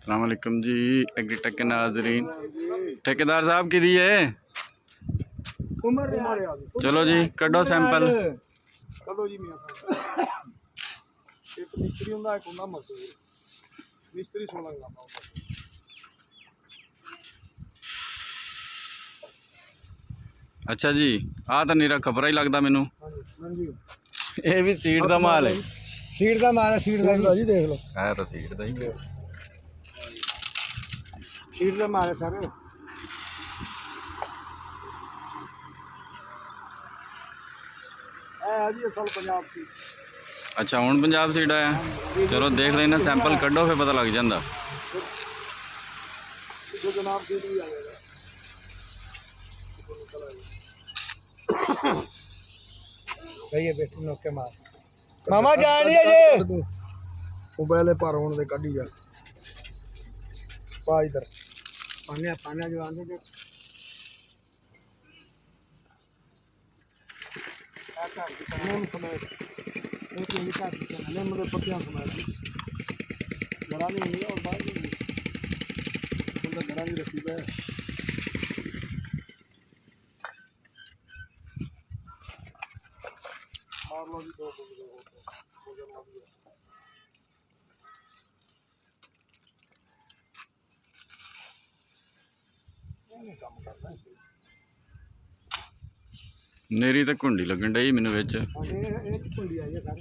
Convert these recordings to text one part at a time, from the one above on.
अस्सलाम वालेकुम जी। एग्रीटेक के नाजरीन, ठेकेदार साहब की दिए। चलो जी कड्डो सैंपल। कड्डो जी मियां साहब। एक मिस्त्री हुंदा एक हुंदा मजदूर। मिस्त्री 16 लाना होता। अच्छा जी, आ तो नीरा खबरा ही लगता मैनू। हां जी ये भी सीट का माल है। सीट का माल है, सीट का जी देख लो। है तो सीट का ही। सीट का माल है सर। जी असल पंजाब सी। अच्छा हुण पंजाब सीट आया। चलो देख लेना सैंपल कड्डो फिर पता लग जाता। जो जनाब सीट भी आ जाएगा। सही है बेटी नोके मार मामा जान लिया जे वो पहले पर होने दे कड्डी जा पा इधर पानी जो आंदे दे नेम समय एक लिखा है नेम में पत्तियां समय जरा नहीं है और बाद में तो जरा नहीं रखी है और लोग दो काम करना है नेरी तो घुंडी लगन डई मैनू विच। एक कुंडी आई है सर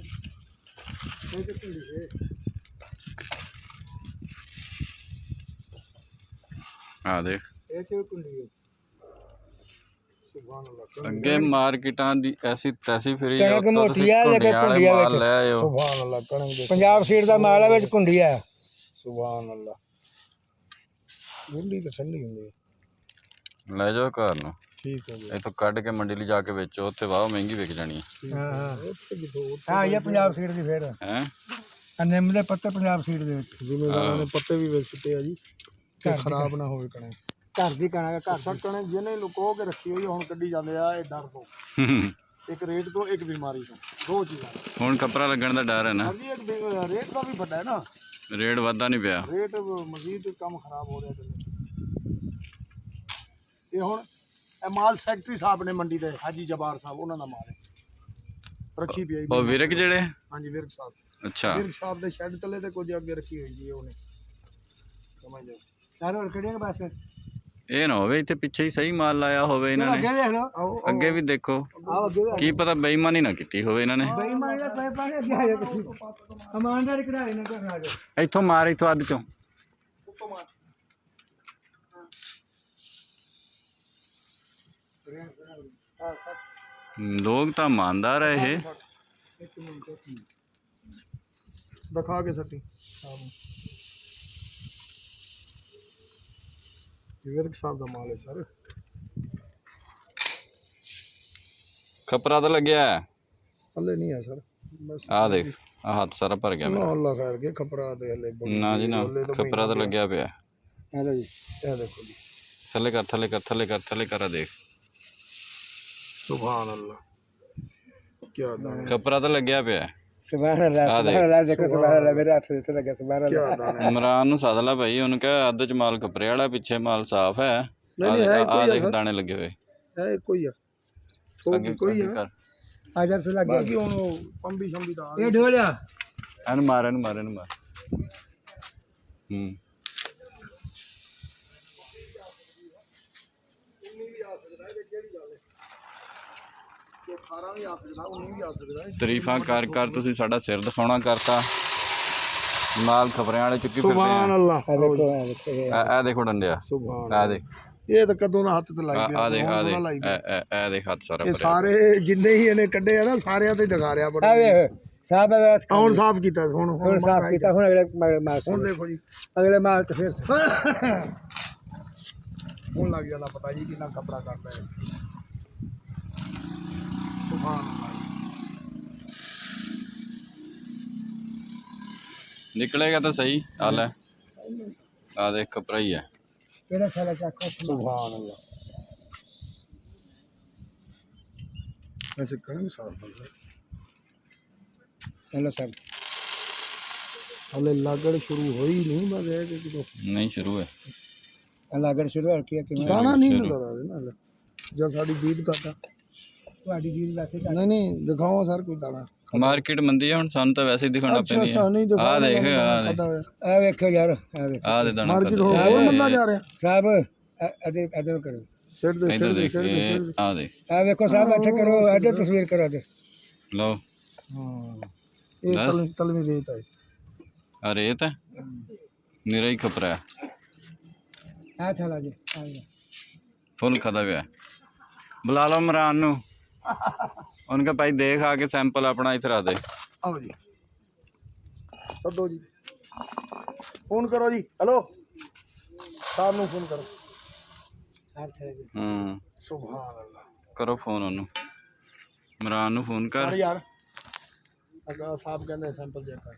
एक कुंडी से आ देख एक कुंडी है सुभान अल्लाह अगे मार्केटां दी ऐसी तैसी फिरी कणक मोटी है लेकिन कुंडिया विच ले आयो। सुभान अल्लाह कणक दे पंजाब सीट दा माल है विच कुंडिया है सुभान अल्लाह गुंडी तो ठंडी हुंदी है ले जाओ घर नूं। ठीक है जी इथों कढ के मंडी ले जाके बेचो, उत्थे वाह महंगी विक जानी है। हां ये पंजाब सीट दी फिर हैं निम दे पत्ते पंजाब सीट दे विच ਜ਼ਿਮੀਦਾਰਾਂ ਨੇ ਪੱਤੇ ਵੀ ਵੇਚ ਸਿੱਟੇ ਆ ਜੀ ਕਿ ਖਰਾਬ ਨਾ ਹੋਵੇ ਕਣਕ ਘਰ ਦੀ ਕਣਕ ਘਰ ਦਾ ਕਣਕ ਜਿਹਨੇ ਲੁਕੋ ਕੇ ਰੱਖੀ ਹੋਈ ਹੁਣ ਕੱਢੀ ਜਾਂਦੇ ਆ ਇਹ ਡਰ ਤੋਂ ਇੱਕ ਰੇਟ ਤੋਂ ਇੱਕ ਬਿਮਾਰੀ ਤੋਂ ਦੋ ਚੀਜ਼ਾਂ ਹੁਣ ਕਪੜਾ ਲੱਗਣ ਦਾ ਡਰ ਹੈ ਨਾ। ਹਾਂਜੀ ਇੱਕ ਰੇਟ ਦਾ ਵੀ ਵੱਡਾ ਹੈ ਨਾ ਰੇਟ ਵਾਧਾ ਨਹੀਂ ਪਿਆ ਰੇਟ ਮਜ਼ੀਦ ਕੰਮ ਖਰਾਬ ਹੋ ਰਿਹਾ ਇਹ ਹੁਣ ਇਹ ਮਾਲ ਸੈਕਟਰੀ ਸਾਹਿਬ ਨੇ ਮੰਡੀ ਦੇ ਹਾਜੀ ਜਬਾਰ ਸਾਹਿਬ ਉਹਨਾਂ ਦਾ ਮਾਲ ਹੈ ਰੱਖੀ ਪਈ ਉਹ ਵਿਰਕ ਜਿਹੜੇ ਹਾਂਜੀ ਵਿਰਕ ਸਾਹਿਬ ਅੱਛਾ ਵਿਰਕ ਸਾਹਿਬ ਦੇ ਸ਼ੈੱਡ ਤਲੇ ਤੇ ਕੁਝ ਅੱਗੇ ਰੱਖੀ ਹੋਈ ਜੀ ਉਹਨੇ ਸਮਝ ਜਾਓ ਯਾਰ ਹੋਰ ਕਿਹੜੀਆਂ ਬਸ ਇਹ ਨਾ ਹੋਵੇ ਇੱਥੇ ਪਿੱਛੇ ਹੀ ਸਹੀ ਮਾਲ ਲਾਇਆ ਹੋਵੇ ਇਹਨਾਂ ਨੇ। ਅੱਗੇ ਦੇਖ ਲਓ ਅੱਗੇ ਵੀ ਦੇਖੋ ਆਓ ਅੱਗੇ ਕੀ ਪਤਾ ਬੇਈਮਾਨੀ ਨਾ ਕੀਤੀ ਹੋਵੇ ਇਹਨਾਂ ਨੇ। ਬੇਈਮਾਨੀ ਦਾ ਪੈ ਪਾਣੇ ਅੱਗੇ ਆ ਜਾ ਤੁਸੀਂ ਇਮਾਨਦਾਰੀ ਕਢਾਈ ਨਾ ਕਰਨਾ ਜੋ ਇੱਥੋਂ ਮਾਰ ਇੱਥੋਂ ਅੱਧ ਚੋਂ ਉੱਤੋਂ ਮਾਰ ਹਾਂ ਸੱਚ ਲੋਕ ਤਾਂ ਇਮਾਨਦਾਰ ਹੈ ਇਹ। ਇੱਕ ਮਿੰਟ ਦਿਖਾ ਕੇ ਸੱਟੀ ਵਿਰਕ ਸਾਹਿਬ ਦਾ ਮਾਲ ਹੈ ਸਰ ਖਪਰਾ ਤਾਂ ਲੱਗਿਆ ਹੈ। ਹਲੇ ਨਹੀਂ ਹੈ ਸਰ ਬਸ ਆਹ ਦੇਖ ਆਹ ਹੱਥ ਸਾਰਾ ਭਰ ਗਿਆ ਮੇਰਾ। ਅੱਲਾ ਖੈਰ ਕੇ ਖਪਰਾ ਤੇ ਹਲੇ ਨਾ ਜੀ ਨਾ ਖਪਰਾ ਤਾਂ ਲੱਗਿਆ ਪਿਆ। ਆ ਲਓ ਜੀ ਇਹ ਦੇਖੋ ਜੀ ਥੱਲੇ ਕਰ ਥੱਲੇ ਕਰ ਥੱਲੇ ਕਰ ਥੱਲੇ ਕਰ। ਆ ਦੇਖ ਸੁਭਾਨ ਅੱਲਾ ਕੀ ਦਾਣਾ ਖਪਰਾ ਤਾਂ ਲੱਗਿਆ ਪਿਆ। ਸੁਭਾਨ ਅੱਲਾ ਦੇਖੋ ਸੁਭਾਨ ਅੱਲਾ ਮੇਰੇ ਹੱਥ ਵਿੱਚ ਲੱਗਿਆ ਸੁਭਾਨ ਅੱਲਾ ਇਮਰਾਨ ਨੂੰ ਸੱਦ ਲੈ ਭਾਈ, ਉਹਨੂੰ ਕਹਿ ਅੱਧ ਚ ਮਾਲ ਖਪਰੇ ਵਾਲਾ ਪਿੱਛੇ ਮਾਲ ਸਾਫ਼ ਹੈ। ਆਹ ਦੇਖ ਦਾਣੇ ਲੱਗੇ ਹੋਏ ਹੈ ਕੋਈ ਆ ਅੱਗੇ ਕੋਈ ਆ ਕਰ। ਆ ਜਾ ਸੁਲਾ ਗਿਆ ਕਿ ਹੁਣ ਪੰਬੀ ਸ਼ੰਬੀ ਦਾ ਇਹ ਢੋਲਿਆ ਇਹਨੂੰ ਮਾਰ ਇਹਨੂੰ ਮਾਰ ਇਹਨੂੰ ਮਾਰ। ਤਾਰੀਫਾਂ ਕਰ ਕਰ ਤੁਸੀਂ ਸਾਡਾ ਸਿਰ ਦਿਖਾਉਣਾ ਕਰਤਾ। ਮਾਲ ਖਬਰਿਆਂ ਵਾਲੇ ਚੁੱਕੀ ਫਿਰਦੇ ਆ। ਸੁਭਾਨ ਅੱਲਾ ਦੇਖੋ ਇਹ ਦੇਖੋ ਡੰਡਿਆ ਸੁਭਾਨ ਆ ਦੇਖ ਇਹ ਤਾਂ ਕਦੋਂ ਦਾ ਹੱਥ ਤੇ ਲਾਈ ਆ ਦੇਖ ਆ ਦੇਖ ਇਹ ਦੇਖ ਹੱਥ ਸਾਰਾ ਇਹ ਭਰਿਆ। ਸਾਰੇ ਜਿੰਨੇ ਹੀ ਇਹਨੇ ਕੱਢੇ ਆ ਨਾ ਸਾਰਿਆਂ ਤੇ ਦਿਖਾ ਰਿਹਾ ਬੜਾ ਸਾਫ ਹੈ ਹੁਣ ਸਾਫ ਕੀਤਾ ਹੁਣ ਸਾਫ ਕੀਤਾ ਹੁਣ ਅਗਲੇ ਮਾਲ ਹੁਣ ਦੇਖੋ ਜੀ ਅਗਲੇ ਮਾਲ ਤੇ ਫਿਰ ਹੁਣ ਲੱਗ ਜਾਂਦਾ ਪਤਾ ਜੀ ਕਿੰਨਾ ਕਪੜਾ ਕਰਦਾ ਹੈ ਸੁਭਾਨ ਅੱਲਾ ਨਿਕਲੇਗਾ ਤਾਂ ਸਹੀ। ਆ ਲੈ ਆ ਦੇਖ ਕਪੜਾ ਹੀ ਹੈ। ਕਿਹੜਾ ਸਾਲਾ ਚੱਕਾ ਸੁਭਾਨ ਅੱਲਾ ਵੈਸੇ ਕਣਕ ਸਾਫ ਹੁੰਦਾ। ਚਲੋ ਸਰ ਹਲੇ ਲਾਗੜ ਸ਼ੁਰੂ ਹੋਈ ਨਹੀਂ, ਬਸ ਇਹ ਕਿ ਕਿਦੋਂ ਨਹੀਂ ਸ਼ੁਰੂ ਹੈ ਲਾਗੜ ਸ਼ੁਰੂ ਹੋ ਕੇ ਕਿਵੇਂ ਦਾਣਾ ਨਹੀਂ ਨਜ਼ਰ ਆ ਰਿਹਾ ਨਾ ਜਾਂ ਸਾਡੀ ਦੀਦ ਕਾਟਾ ਤੁਹਾਡੀ ਦੀਦ ਵੈਸੇ ਨਹੀਂ ਦਿਖਾਓ ਸਰ ਕੋਈ ਦਾਣਾ ਮਾਰਕੀਟ ਮੰਦੀ ਹੈ ਹੁਣ, ਸਾਨੂੰ ਤਾਂ ਵੈਸੇ ਹੀ ਦਿਖਾਉਣਾ ਪੈਂਦੀ ਹੈ। ਆ ਦੇਖ ਆ ਵੇਖੋ ਯਾਰ, ਆ ਦੇ ਦਾਣਾ ਮਾਰਕੀਟ ਹੋਰ ਮੰਦਾ ਜਾ ਰਿਹਾ ਸਾਹਿਬ। ਇਧਰ ਕਰੋ, ਸਿਰ ਦੇ ਇਧਰ ਦੇਖ ਆ ਦੇ, ਆ ਵੇਖੋ ਸਾਹਿਬ, ਇੱਥੇ ਕਰੋ, ਇੱਧਰ ਤਸਵੀਰ ਕਰੋ ਤੇ ਲਓ। ਹਾਂ ਇਹ ਤਲਵੀਂ ਰੇਤ ਹੈ, ਆ ਰੇਤ ਹੈ, ਨਿਰਾ ਹੀ ਖਪਰਾ ਆ ਥਲਾ ਜੀ ਫੁੱਲ ਖਾਦਾ ਪਿਆ। ਬੁਲਾ ਲਓ ਇਮਰਾਨ ਨੂੰ, ਉਹਨਾਂ ਕਾ ਭਾਈ ਦੇਖ ਆ ਕੇ ਸੈਂਪਲ ਆਪਣਾ ਇੱਥੇ ਰੱਖ ਦੇ। ਆਓ ਜੀ, ਸੱਦੋ ਜੀ, ਫੋਨ ਕਰੋ ਜੀ। ਹੈਲੋ ਸਾਹਿਬ ਨੂੰ ਫੋਨ ਕਰੋ। ਸੁਭਾਨ ਅੱਲਾਹ, ਕਰੋ ਫੋਨ ਉਹਨੂੰ, ਇਮਰਾਨ ਨੂੰ ਫੋਨ ਕਰ ਯਾਰ। ਅਗਾ ਸਾਹਿਬ ਕਹਿੰਦੇ ਸੈਂਪਲ ਚੈੱਕ ਕਰ।